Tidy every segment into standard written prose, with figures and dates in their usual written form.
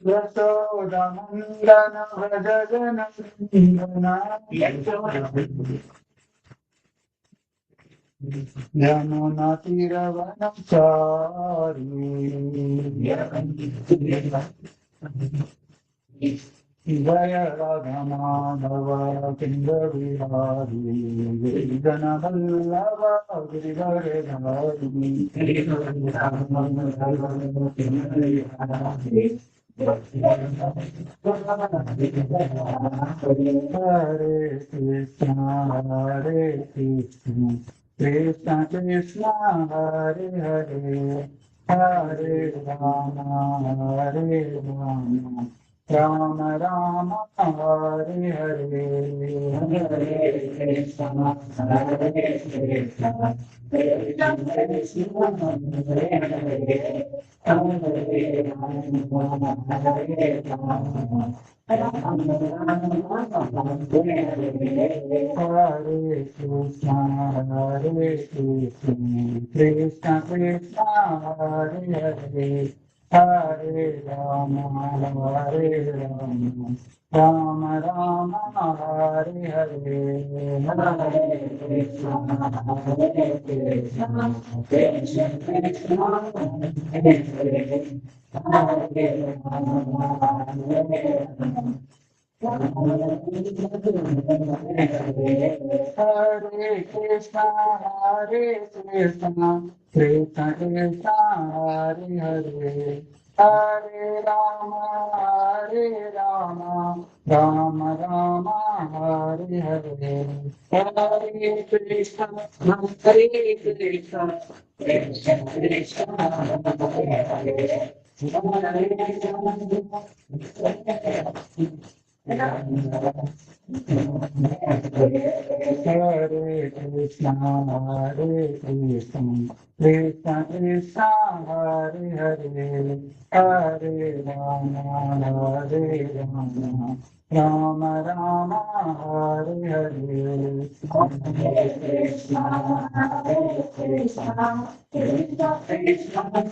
यशोदनन्दन व्रज जनन्दना यमुनातीरवनचारी जय राधा माधव कुंज बिहारी जनवल्लभ गिरिधरधारी हरे कृष्ण कृष्ण कृष्ण हरे हरे हरे राम राम राम हरे हरे हरे कृष्ण हरे कृष्ण कृष्ण कृष्ण हरे हरे हरे राम राम हरे कृष्ण कृष्ण कृष्ण हरे हरे हरे राम राम राम हरे हरे हरे कृष्ण कृष्ण कृष्ण हरे हरे हरे राम हरे कृष्ण कृष्ण कृष्ण हरे हरे हरे राम राम राम हरे हरे हरे कृष्ण कृष्ण कृष्ण हरे हरे हरे कृष्ण कृष्ण कृष्ण हरे हरे हरे राम राम राम हरे हरे हरे कृष्ण कृष्ण कृष्ण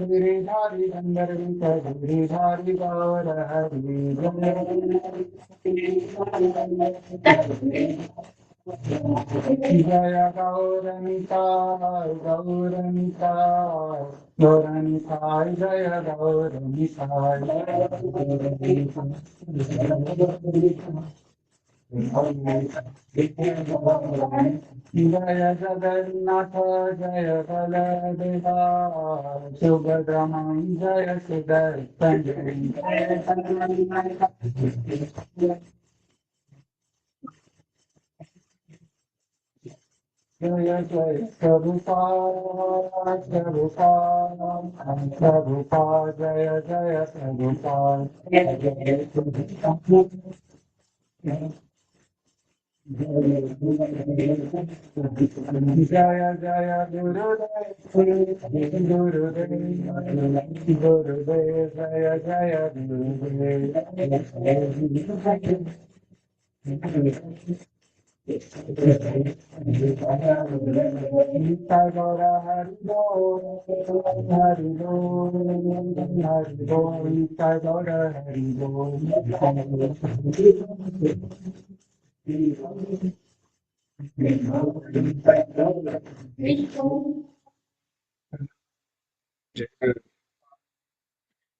गिरिधारी गिरिधारी गौर हरि जय गौरनिताय गौरनिताय जय गौरनिताय जय जगन्नाथ जय बलदेवा सुभद्रमां जय सुदर्शन जय जय प्रभुपाद जय जय प्रभुपाद जय जय गुरुदेव गुरुदेव जय जय गुरुदेव Gita Gora Haribo, Haribo, Haribo, Gita Gora Haribo.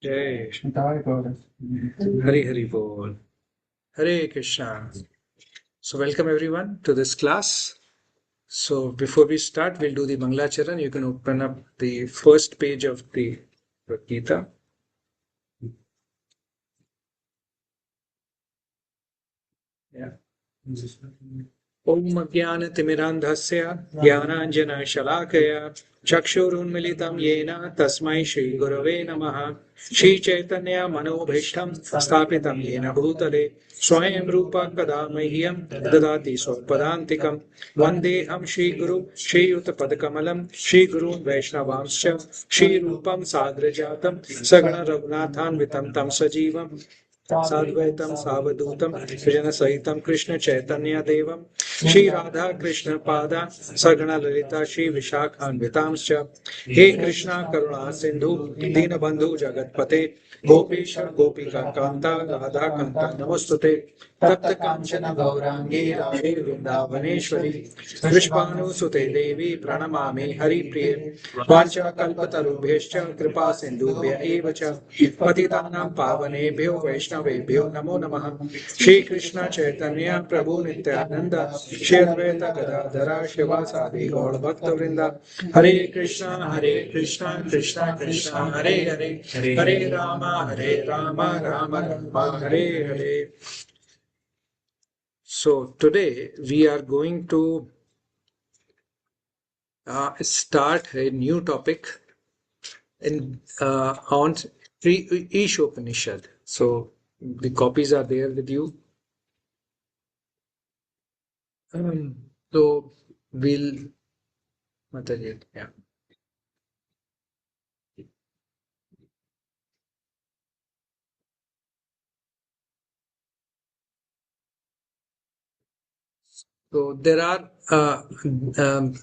Jai Hari Hari Bol. Hare Krishna. So welcome everyone to this class. So before we start, we'll do the Mangalacharan. You can open up the first page of the Gita. Yeah. Om Jnanatimirandhasya Jnananjana-shalakaya Chakshurunmilitam Yena Tasmai Shri Gurave Namaha Shri Chaitanya Manobhishtam Stapitam Yena Bhutale Swayam Rupa Kadamahyam Dadati Swapadantikam Vandeham Shri Guru Shri Yuta Padakamalam Shri Guru Vaishnavamscha Shri Rupam Sagrajatam Sagana Raghunathan Vitam Tam Sajivam साद्वैतम सावधूतम सृजन सहितम कृष्ण चैतन्य देवम श्री राधा कृष्ण पादा सगण ललिता श्री विशाखान्वितांश्च हे कृष्णा करुणा सिंधु दीनबंधु जगतपते गोपीश गोपिका कांता राधा कांता नमस्तुते तप्त कांचन गौरांगी राधे वृंदावनेश्वरी कृष्णानुसुते देवी प्रणमामि हरिप्रिये वाञ्छाकल्पतरुभ्यश्च कृपा सिन्धुभ्य एव च पतितानां पावनेभ्यो वैष्णवेभ्यो नमो नमः श्रीकृष्ण चैतन्य प्रभु नित्यानंद श्री अद्वैत गदाधर शिवासादि गौर भक्तवृंद हरे Krishna Krishna Krishna Hare Hare Hare Ram Ram Ram Hare Hare. So today we are going to start a new topic on Isopanishad. So the copies are there with you. So we'll Mataji, yeah. So there are um,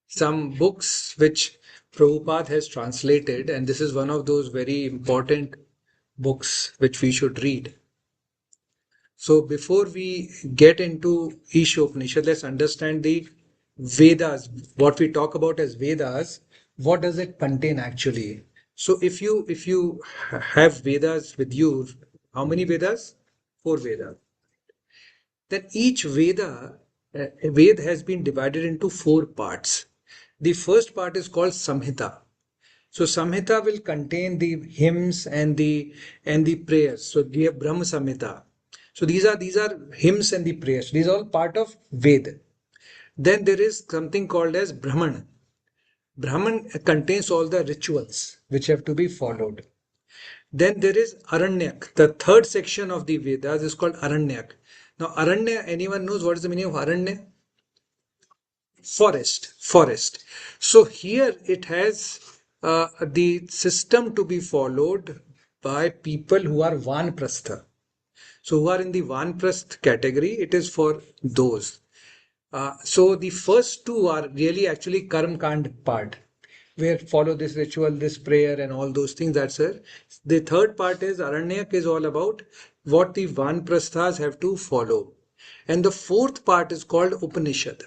some books which Prabhupada has translated, and this is one of those very important books which we should read. So before we get into Ishopanishad, let's understand the Vedas. What we talk about as Vedas, what does it contain actually? So if you have Vedas with you, how many Vedas? Four Vedas. Then each Ved has been divided into four parts. The first part is called Samhita. So Samhita will contain the hymns and the prayers. So we have Brahma Samhita. So these are hymns and the prayers. These are all part of Ved. Then there is something called as Brahman. Brahman contains all the rituals which have to be followed. Then there is Aranyak. The third section of the Vedas is called Aranyak. Now Aranya, anyone knows what is the meaning of Aranya? Forest. So here it has the system to be followed by people who are Vanprastha. So who are in the Vanprasth category, it is for those. So the first two are really actually Karm Kand part, where follow this ritual, this prayer, and all those things. That's it. The third part is Aranyak, is all about what the Vanprasthas have to follow. And the fourth part is called Upanishad.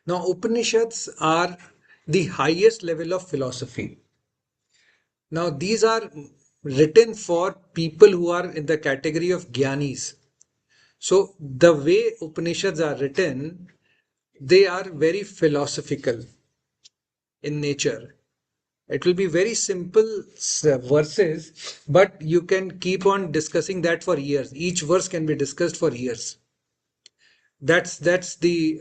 Now, Upanishads are the highest level of philosophy. Now, these are written for people who are in the category of Gyanis. So, the way Upanishads are written, they are very philosophical in nature. It will be very simple verses, but you can keep on discussing that for years. Each verse can be discussed for years. That's the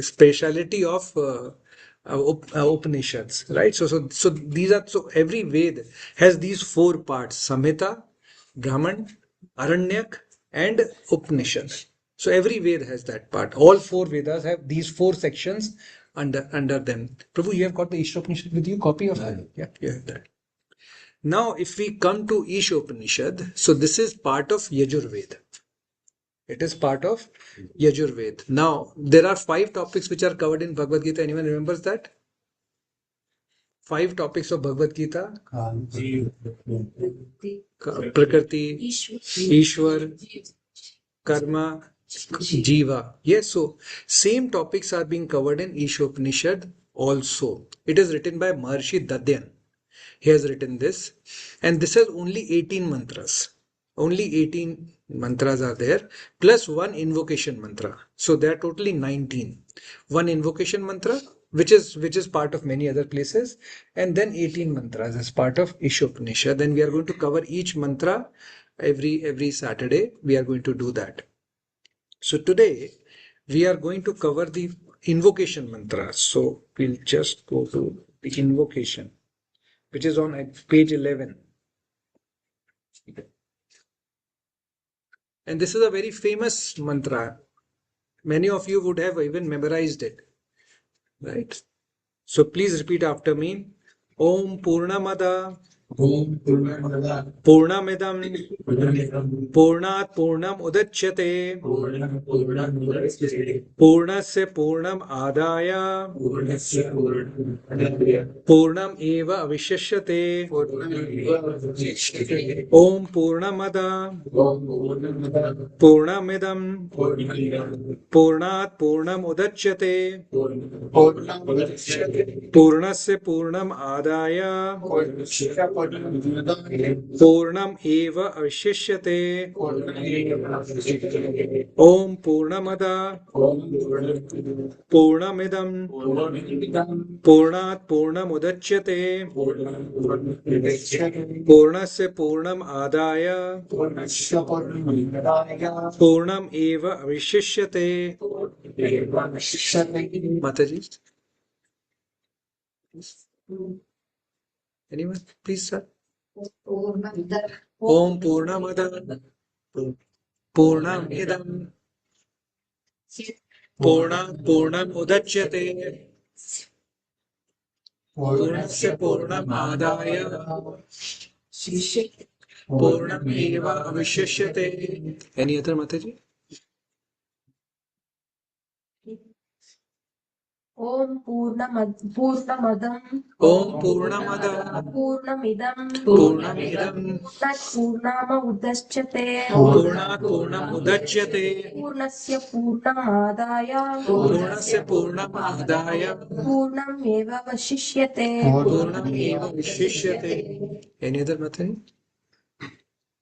speciality of Upanishads, right? So these are, so every Ved has these four parts: Samhita, Brahman, Aranyak, and Upanishad. So every Ved has that part. All four Vedas have these four sections under them. Prabhu, you have got the Ishopanishad with you? Copy of that? Yeah, you have that. Now, if we come to Ishopanishad, so this is part of Yajurveda. It is part of Yajurved. Now, there are five topics which are covered in Bhagavad Gita. Anyone remembers that? Five topics of Bhagavad Gita. Prakriti, Ishwar, Karma, Jiva. Yes, so same topics are being covered in Ishopanishad also. It is written by Maharshi Dadyan. He has written this, and this has only 18 mantras. Only 18 mantras are there, plus one invocation mantra. So they are totally 19. One invocation mantra, which is part of many other places, and then 18 mantras as part of Ishopanishad. Then we are going to cover each mantra every Saturday. We are going to do that. So today we are going to cover the invocation mantra. So we'll just go to the invocation, which is on page 11. And this is a very famous mantra. Many of you would have even memorized it, right? So please repeat after me. Om Purnamada पूर्णमिदं पूर्णात् पूर्णम् उदच्यते पूर्णस्य पूर्णम् आदाय पूर्णम् एव अवशिष्यते ॐ पूर्णमद पूर्णमिदं पूर्णात् पूर्णम् उदच्यते पूर्णस्य पूर्णम् आदाय पूर्णम् एव अवशिष्यते ॐ पूर्णमद पूर्णमिदं पूर्णात् पूर्णमुदच्यते पूर्णस्य पूर्णम् आदाय पूर्णम् एव अवशिष्यते माताजी anyone please sir ॐ पूर्णमद पूर्णमिदं पूर्णात् पूर्णम् उदच्यते पूर्णस्य पूर्णम् आदाय पूर्णमेव अवशिष्यते any other mataji ॐ पूर्णमदं पूर्णमिदं पूर्णामुदच्यते पूर्णात् पूर्णम् उदच्यते पूर्णस्य पूर्णमादाय पूर्णमेव अवशिष्यते any other mataji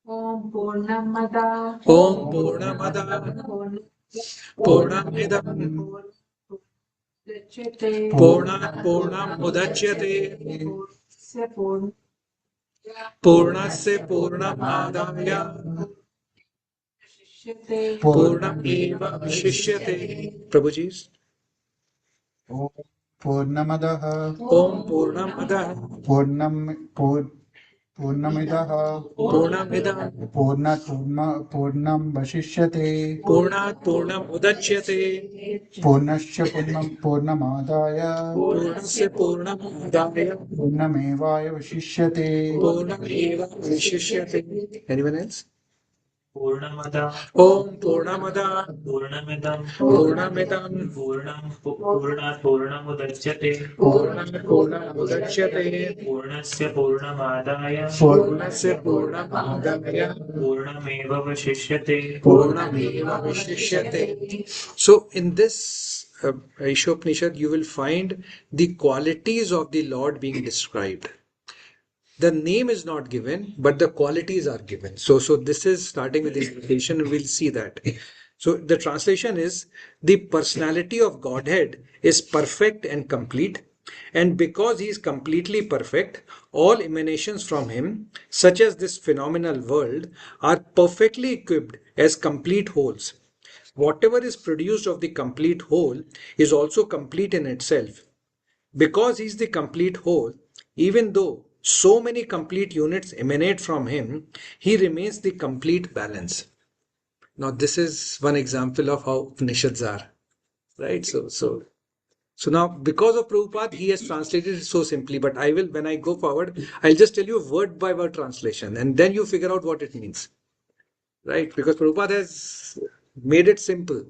ॐ पूर्णमदा ॐ पूर्णमद पूर्णमिदं पूर्णात् पूर्णम् उदच्यते पूर्णस्य पूर्णम् आदाय पूर्णमेव अवशिष्यते प्रभु जी पूर्णमदः ॐ पूर्णमदः पूर्णमिदः पूर्णमिदं पूर्णं वशिष्यते पूर्णात् पूर्णम् उदच्यते पूर्णस्य पूर्णमादाय पूर्णस्य पूर्णम् आदाय पूर्णमेवावशिष्यते पूर्णमेव अवशिष्यते anyone else पूर्णमदा ॐ पूर्णमद पूर्णमिदं पूर्णमिदं पूर्णात् पूर्णमुदच्यते पूर्णात् पूर्णम् उदच्यते पूर्णस्य पूर्णमादाय पूर्णस्य पूर्णम् आदाय पूर्णमेवावशिष्यते पूर्णमेव अवशिष्यते so in this Isopanishad you will find the qualities of the Lord being described. The name is not given, but the qualities are given. So this is starting with the invocation, and we'll see that. So the translation is the personality of Godhead is perfect and complete. And because he is completely perfect, all emanations from him, such as this phenomenal world, are perfectly equipped as complete wholes. Whatever is produced of the complete whole is also complete in itself. Because he is the complete whole, even though so many complete units emanate from him, he remains the complete balance. Now, this is one example of how Upanishads are, right? So now, because of Prabhupada, he has translated it so simply. But I will, when I go forward, I'll just tell you word by word translation, and then you figure out what it means, right? Because Prabhupada has made it simple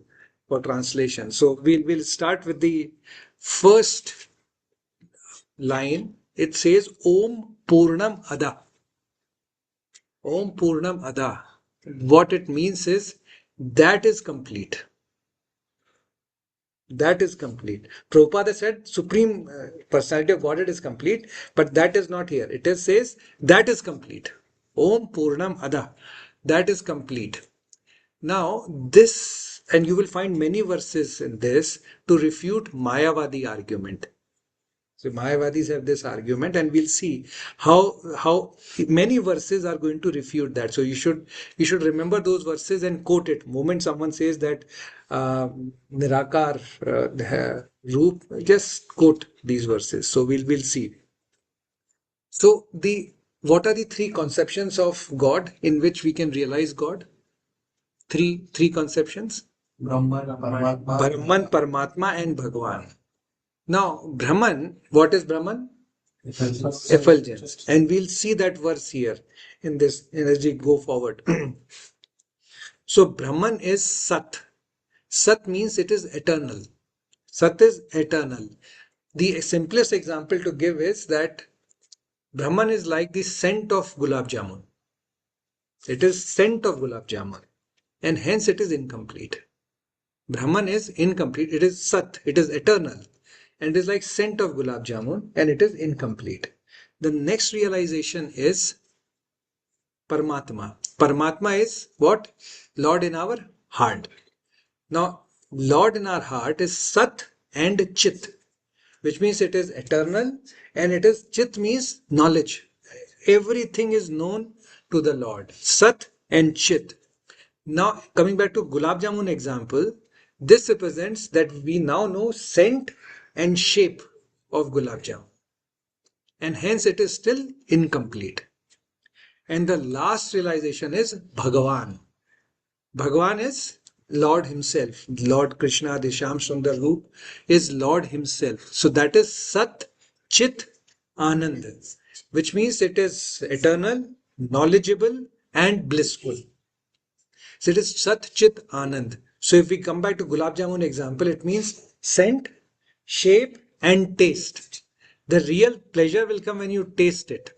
for translation. So we'll start with the first line. It says Om Purnam Ada. Om Purnam Ada. What it means is that is complete. That is complete. Prabhupada said Supreme Personality of Godhead is complete, but that is not here. It is, says that is complete. Om Purnam Ada. That is complete. Now, this, and you will find many verses in this to refute Mayavadi argument. So Mayavadis have this argument, and we'll see how many verses are going to refute that. So you should remember those verses and quote it. Moment someone says that Nirakar Roop, just quote these verses. So we'll see. So what are the three conceptions of God in which we can realize God? Three conceptions: Brahman, Brahman, Paramatma, and Bhagwan. Now, Brahman, what is Brahman? effulgence. And we'll see that verse here in this as we go forward. So Brahman is Sat. Sat means it is eternal. Sat is eternal. The simplest example to give is that Brahman is like the scent of gulab jamun. It is scent of gulab jamun, and hence it is incomplete. Brahman is incomplete. It is Sat. It is eternal, and it is like scent of gulab jamun, and it is incomplete. The next realization is Paramatma. Paramatma is what? Lord in our heart. Now, Lord in our heart is Sat and Chit, which means it is eternal, and it is Chit means knowledge. Everything is known to the Lord. Sat and Chit. Now, coming back to Gulab Jamun example, this represents that we now know scent and shape of Gulab Jamun, and hence it is still incomplete. And the last realization is Bhagavan. Bhagavan is Lord Himself. Lord Krishna, the Sham Sundar Roop, is Lord Himself. So that is Sat Chit Anand, which means it is eternal, knowledgeable, and blissful. So it is Sat Chit Anand. So if we come back to Gulab Jamun example, it means scent, shape, and taste. The real pleasure will come when you taste it.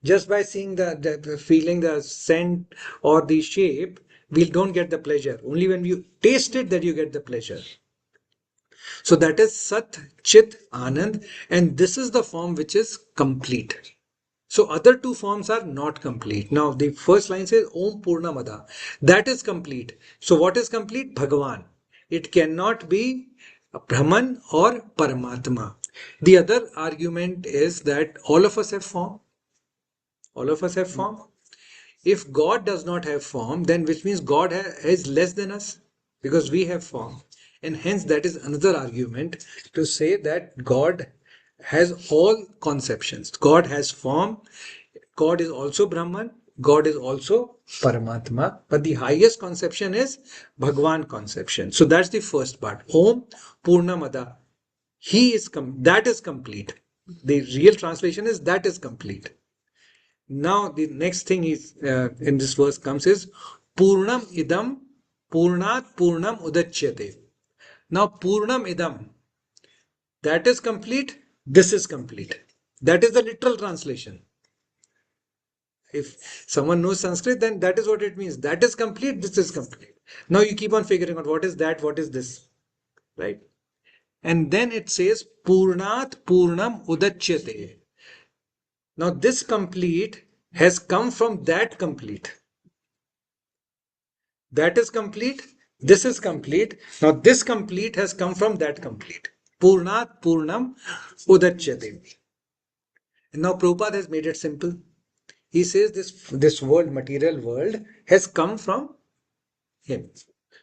Just by seeing the feeling the scent or the shape, we don't get the pleasure. Only when you taste it that you get the pleasure. So that is Sat Chit Anand, and this is the form which is complete. So other two forms are not complete. Now the first line says Om Purnamada. That is complete. So what is complete? Bhagavan. It cannot be Brahman or Paramatma. The other argument is that all of us have form. All of us have form. If God does not have form, then which means God is less than us because we have form. And hence that is another argument to say that God has all conceptions. God has form. God is also Brahman. God is also Paramatma. But the highest conception is Bhagwan conception. So that's the first part. Om Purnamada. He is that is complete. The real translation is that is complete. Now the next thing is in this verse comes is Purnam idam Purnat Purnam udachyate. Now Purnam idam, that is complete, this is complete. That is the literal translation. If someone knows Sanskrit, then that is what it means. That is complete, this is complete. Now you keep on figuring out what is that, what is this, right? And then it says Purnat Purnam udachyate. Now this complete has come from that complete. That is complete. This is complete. Now this complete has come from that complete. Purnat Purnam Udachyate. And now Prabhupada has made it simple. He says this world, material world, has come from him,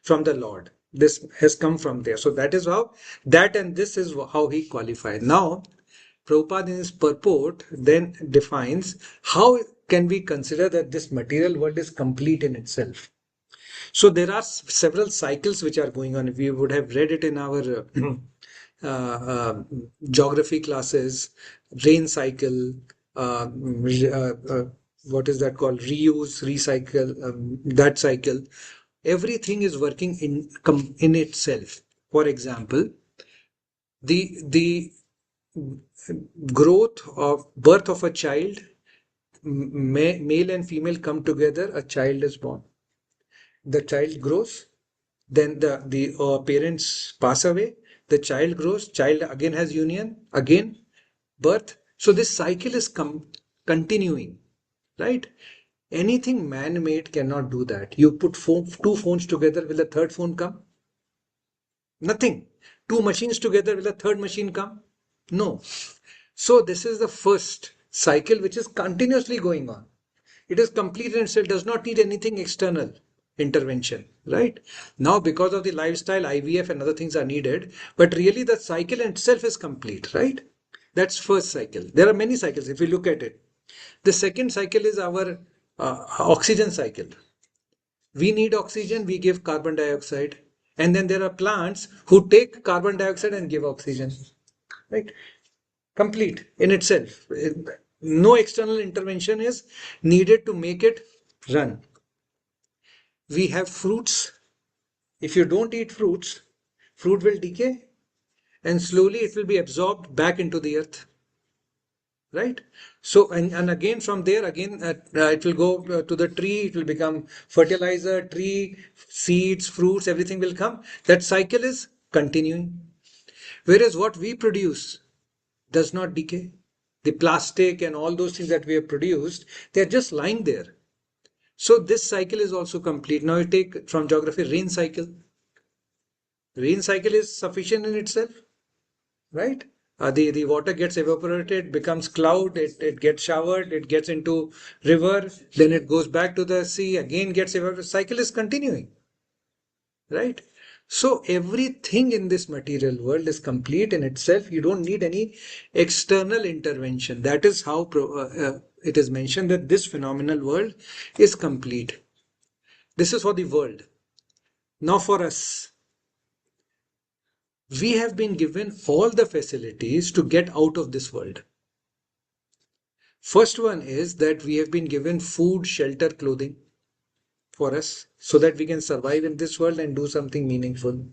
from the Lord. This has come from there. So that is how, that and this is how he qualified. Now, Prabhupada in his purport then defines how can we consider that this material world is complete in itself. So there are several cycles which are going on. We would have read it in our geography classes, rain cycle, what is that called? Reuse, recycle, that cycle. Everything is working in itself. For example, the growth of birth of a child, male and female come together, a child is born. The child grows, then the parents pass away, the child grows, child again has union, again birth. So this cycle is continuing, right? Anything man-made cannot do that. You put two phones together, will a third phone come? Nothing. Two machines together, will a third machine come? No. So this is the first cycle which is continuously going on. It is complete in itself, does not need anything external intervention, right? Now because of the lifestyle, IVF and other things are needed, but really the cycle in itself is complete, right? That's first cycle. There are many cycles if you look at it. The second cycle is our oxygen cycle. We need oxygen, we give carbon dioxide, and then there are plants who take carbon dioxide and give oxygen, right? complete in itself. No external intervention is needed to make it run. We have fruits. If you don't eat fruits, fruit will decay and slowly it will be absorbed back into the earth. Right? So, and again from there, again, it will go to the tree, it will become fertilizer, tree, seeds, fruits, everything will come. That cycle is continuing. Whereas what we produce does not decay. The plastic and all those things that we have produced, they are just lying there. So this cycle is also complete. Now you take from geography rain cycle. Rain cycle is sufficient in itself, right? The water gets evaporated, becomes cloud, it gets showered, it gets into river, then it goes back to the sea, again gets evaporated. Cycle is continuing, right? So everything in this material world is complete in itself. You don't need any external intervention. That is how it is mentioned that this phenomenal world is complete. This is for the world. Now for us, we have been given all the facilities to get out of this world. First one is that we have been given food, shelter, clothing for us so that we can survive in this world and do something meaningful.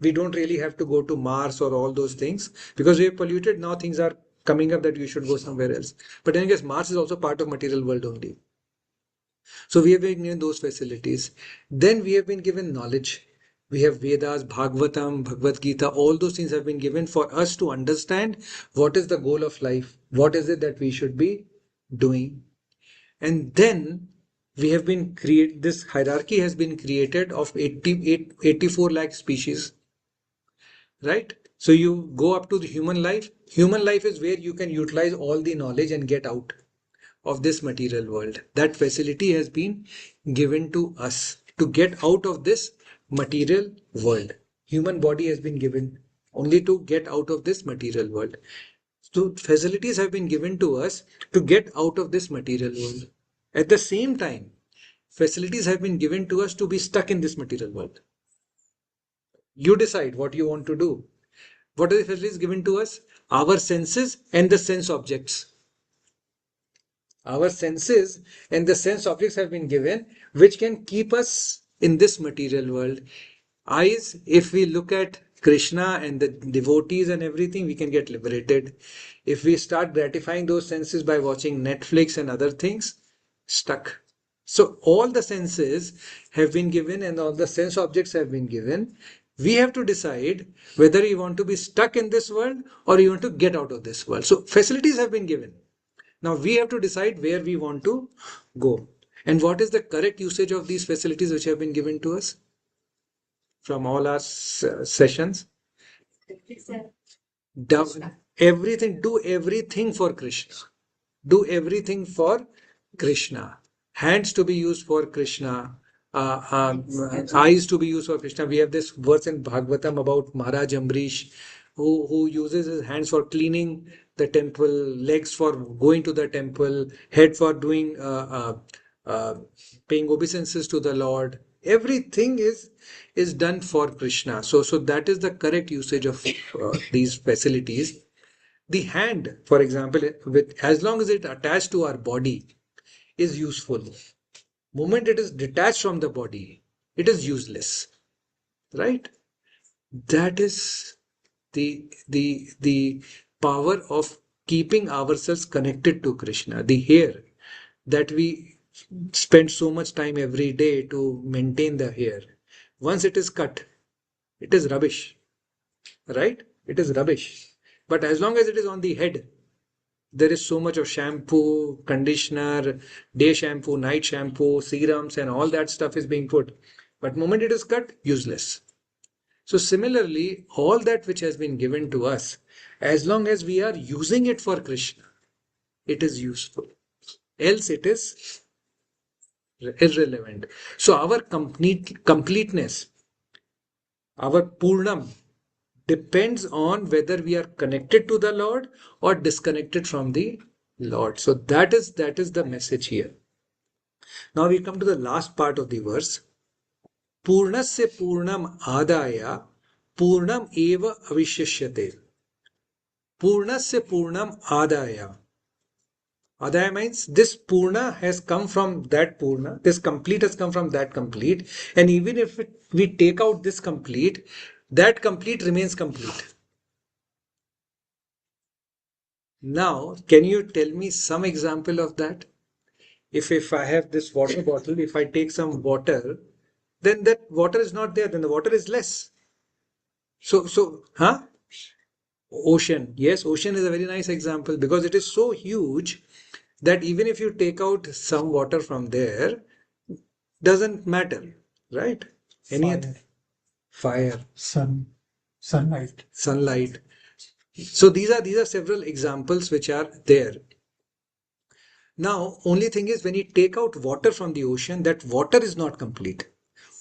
We don't really have to go to Mars or all those things because we are polluted. Now things are coming up that you should go somewhere else. But then I guess Mars is also part of material world only. So we have been given those facilities. Then we have been given knowledge. We have Vedas, Bhagavatam, Bhagavad Gita, all those things have been given for us to understand what is the goal of life, what is it that we should be doing. And then we have been created, this hierarchy has been created of 84 lakh species, right? So you go up to the human life. Human life is where you can utilize all the knowledge and get out of this material world. That facility has been given to us to get out of this material world. Human body has been given only to get out of this material world. So facilities have been given to us to get out of this material world. At the same time, facilities have been given to us to be stuck in this material world. You decide what you want to do. What are the facilities given to us? Our senses and the sense objects. Our senses and the sense objects have been given which can keep us in this material world. Eyes, if we look at Krishna and the devotees and everything, we can get liberated. If we start gratifying those senses by watching Netflix and other things, stuck. So all the senses have been given and all the sense objects have been given. We have to decide whether you want to be stuck in this world or you want to get out of this world. So facilities have been given. Now we have to decide where we want to go. And what is the correct usage of these facilities which have been given to us from all our sessions? Do everything for Krishna. Do everything for Krishna. Hands to be used for Krishna. Eyes to be used for Krishna. We have this verse in Bhagavatam about Maharaj Ambrish, who uses his hands for cleaning the temple, legs for going to the temple, head for doing paying obeisances to the Lord. Everything is done for Krishna. So that is the correct usage of these facilities. The hand, for example, with as long as it attached to our body, is useful. Moment it is detached from the body, it is useless, right? That is the power of keeping ourselves connected to Krishna. The hair that we spend so much time every day to maintain the hair, once it is cut, it is rubbish, right? It is rubbish. But as long as it is on the head, there is so much of shampoo, conditioner, day shampoo, night shampoo, serums, and all that stuff is being put. But moment it is cut, useless. So similarly, all that which has been given to us, as long as we are using it for Krishna, it is useful. Else it is irrelevant. So our completeness, our Purnam, depends on whether we are connected to the Lord or disconnected from the Lord. So that is the message here. Now we come to the last part of the verse. Purnasya Purnam Adaya Purnam Eva Avishyashyate. Purnasya Purnam Adaya. Adaya means this Purna has come from that Purna, this complete has come from that complete, and even if we take out this complete, that complete remains complete. Now, can you tell me some example of that? If I have this water bottle, if I take some water, then that water is not there, then the water is less. Huh? Ocean. Yes, ocean is a very nice example because it is so huge that even if you take out some water from there, doesn't matter, right? Any other? Fire, Fire, sunlight. sunlight. So these are several examples which are there. Now, only thing is when you take out water from the ocean, that water is not complete.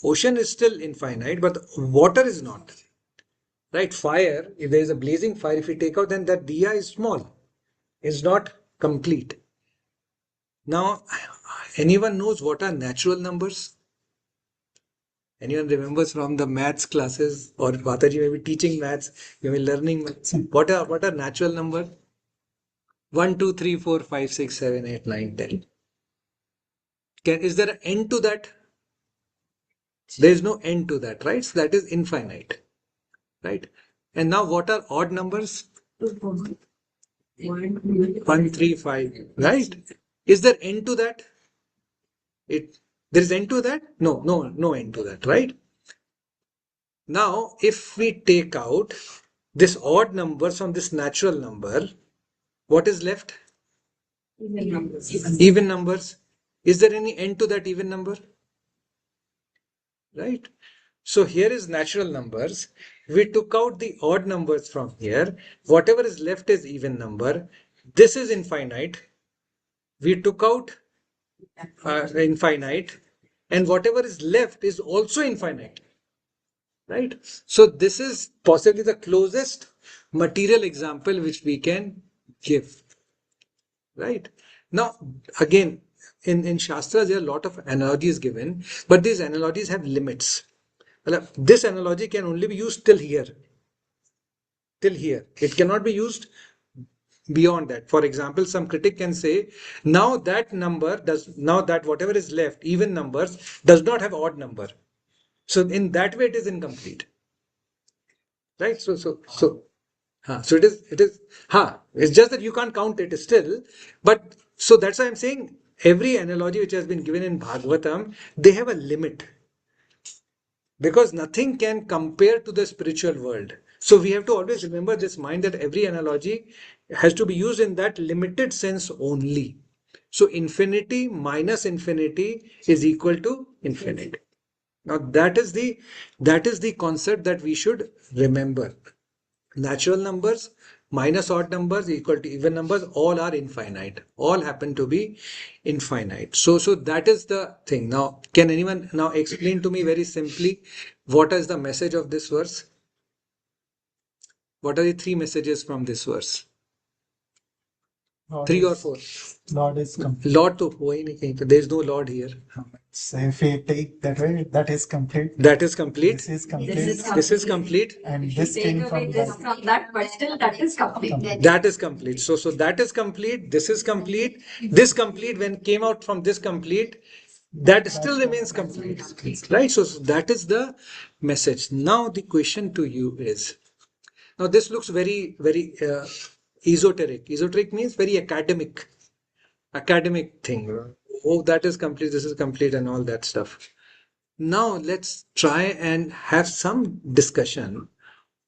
Ocean is still infinite, but water is not. Right? Fire, if there is a blazing fire, if you take out, then that diya is small, is not complete. Now, anyone knows what are natural numbers? Anyone remembers from the maths classes, or Bataji may be teaching maths, you may be learning maths. What are natural numbers? 1, 2, 3, 4, 5, 6, 7, 8, 9, 10. Is there an end to that? There is no end to that, right? So that is infinite, right? And now what are odd numbers? 1, 3, 5, right? Is there end to that? There is end to that? No end to that, right? Now, if we take out this odd numbers from this natural number, what is left? Even numbers. Is there any end to that even number? Right? So here is natural numbers. We took out the odd numbers from here. Whatever is left is even number. This is infinite. We took out infinite, and whatever is left is also infinite. Right? So this is possibly the closest material example which we can give. Right? Now, again, in Shastras, there are a lot of analogies given, but these analogies have limits. This analogy can only be used till here. Till here. It cannot be used beyond that. For example, some critic can say, now that whatever is left, even numbers, does not have odd number. So in that way, it is incomplete. Right? So it's just that you can't count it still. But so that's why I'm saying every analogy which has been given in Bhagavatam, they have a limit. Because nothing can compare to the spiritual world. So we have to always remember this mind that every analogy has to be used in that limited sense only. So infinity minus infinity is equal to infinity. Now that is the concept that we should remember. Natural numbers minus odd numbers equal to even numbers, all are infinite. All happen to be infinite. So that is the thing. Now, can anyone now explain to me very simply what is the message of this verse? What are the three messages from this verse? Lord Three or is- four? Lord is complete. Lord to ho hi nahi kahin. There is no Lord here. So if we take that way, that is complete. That is complete. This is complete. This is complete. And this came from that. From that, but still that is complete. That is complete. So that is complete. This is complete. This complete, when came out from this complete, that still remains complete. Right? So that is the message. Now the question to you is, now this looks very, very esoteric. Esoteric means very academic thing. Oh, that is complete, this is complete, and all that stuff. Now let's try and have some discussion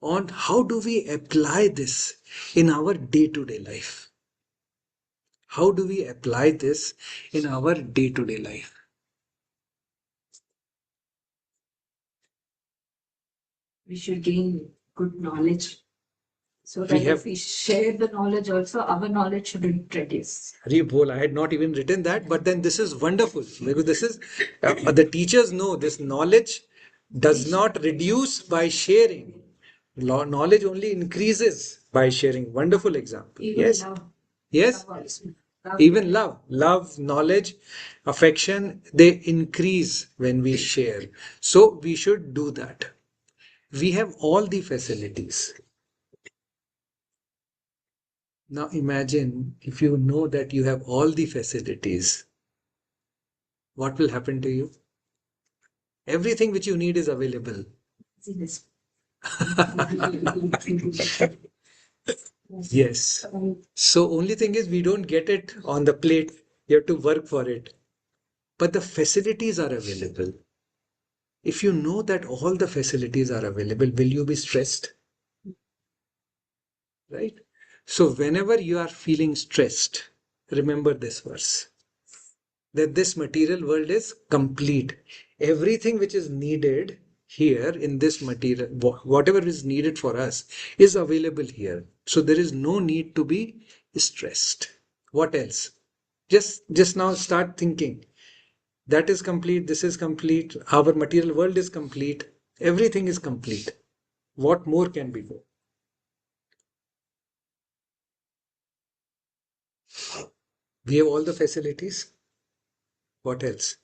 on how do we apply this in our day-to-day life. How do we apply this in our day-to-day life? We should gain good knowledge so We that have- if we share the knowledge also, our knowledge shouldn't reduce. Hari bol, I had not even written that, but then this is wonderful because this is the teachers know this knowledge does not reduce by sharing. Knowledge only increases by sharing. Wonderful example. Even Yes. love, Yes. love also. Love. Even love, knowledge, affection, they increase when we share. So we should do that. We have all the facilities. Now imagine if you know that you have all the facilities, what will happen to you? Everything which you need is available. See this. Yes. So only thing is we don't get it on the plate. You have to work for it. But the facilities are available. If you know that all the facilities are available, will you be stressed? Right? So whenever you are feeling stressed, remember this verse, that this material world is complete. Everything which is needed here in this material, whatever is needed for us, is available here. So there is no need to be stressed. What else? Just now start thinking. That is complete, this is complete, our material world is complete, everything is complete. What more can be there? We have all the facilities. What else?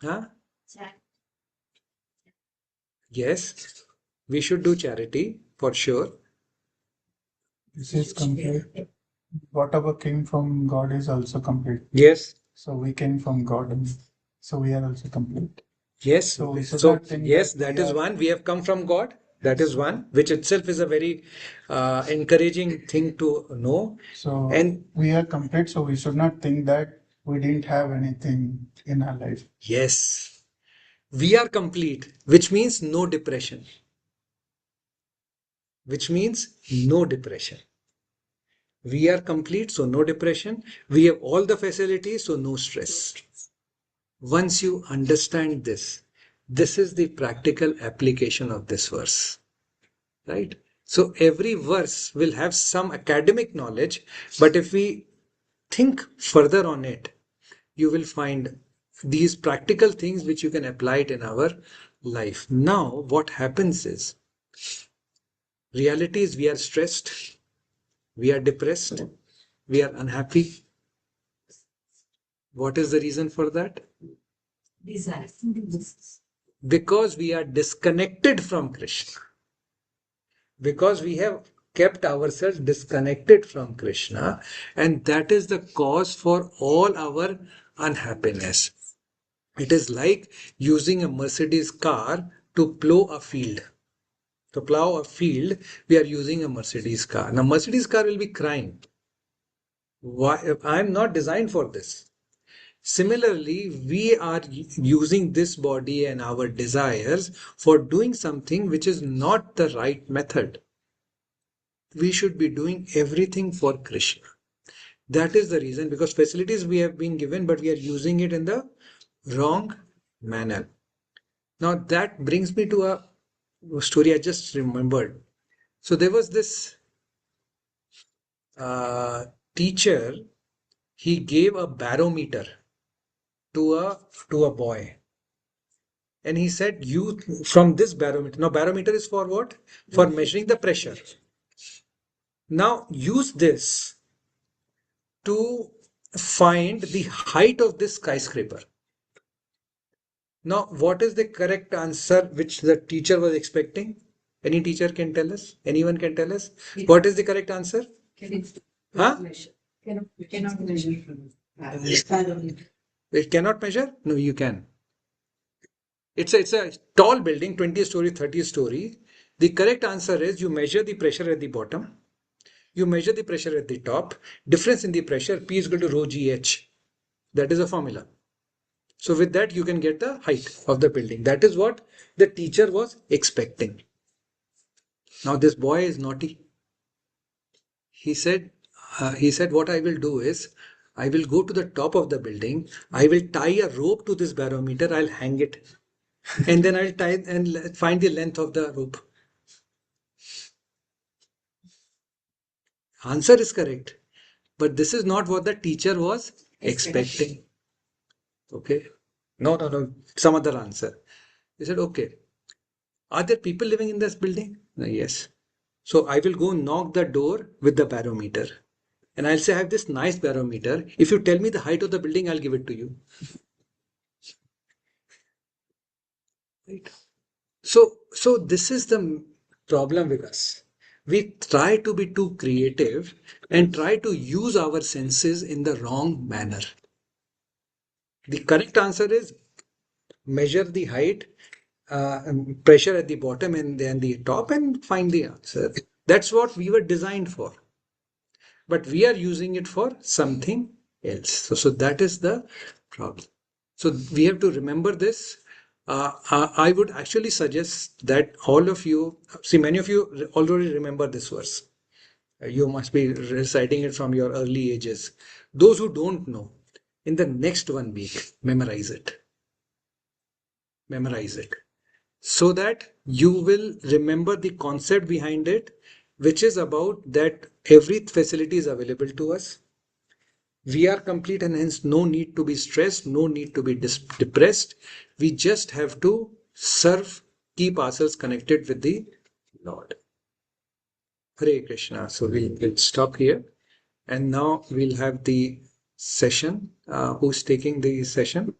Huh? Yes, we should do charity for sure. This is complete. Whatever came from God is also complete. Yes, So we came from God, and so we are also complete. yes. So we should So, not think yes, that that we is are- one. We have come from God. That is one, which itself is a very encouraging thing to know. So And we are complete. So we should not think that we didn't have anything in our life. yes, we are complete, which means no depression. Which means no depression. We are complete, so no depression. We have all the facilities, so no stress. Once you understand this, this is the practical application of this verse, right? So every verse will have some academic knowledge, but if we think further on it, you will find these practical things which you can apply it in our life. Now, what happens is, reality is we are stressed, we are depressed, we are unhappy. What is the reason for that? Desire. Because we are disconnected from Krishna. Because we have kept ourselves disconnected from Krishna, and that is the cause for all our unhappiness. It is like using a Mercedes car to plow a field. To plow a field, we are using a Mercedes car. Now, Mercedes car will be crying. Why? I am not designed for this. Similarly, we are using this body and our desires for doing something which is not the right method. We should be doing everything for Krishna. That is the reason, because facilities we have been given, but we are using it in the wrong manner. Now that brings me to a story I just remembered. So there was this uh, teacher. He gave a barometer to a boy, and he said, "You from this barometer. Now barometer is for what? For measuring the pressure. Now use this to find the height of this skyscraper." Now, what is the correct answer which the teacher was expecting? Any teacher can tell us? Anyone can tell us? What is the correct answer? Huh? Cannot measure. It cannot measure? No, you can. It's a tall building, 20 story, 30 story. The correct answer is you measure the pressure at the bottom, you measure the pressure at the top, difference in the pressure, P is equal to rho GH. That is a formula. So with that, you can get the height of the building. That is what the teacher was expecting. Now this boy is naughty. He said, what I will do is, I will go to the top of the building. I will tie a rope to this barometer. I'll hang it, and then I'll tie and find the length of the rope. Answer is correct, but this is not what the teacher was expecting. Okay. No, no, no. Some other answer. He said, okay. Are there people living in this building? Yes. So I will go knock the door with the barometer. And I'll say, I have this nice barometer. If you tell me the height of the building, I'll give it to you. Right. So this is the problem with us. We try to be too creative and try to use our senses in the wrong manner. The correct answer is measure the height, and pressure at the bottom and then the top and find the answer. That's what we were designed for. But we are using it for something else. So that is the problem. So we have to remember this. I would actually suggest that all of you, see, many of you already remember this verse. You must be reciting it from your early ages. Those who don't know, in the next 1 week, memorize it. Memorize it. So that you will remember the concept behind it, which is about that every facility is available to us. We are complete and hence no need to be stressed, no need to be depressed. We just have to serve, keep ourselves connected with the Lord. Hare Krishna. So we'll stop here. And now we'll have the session. Who's taking the session?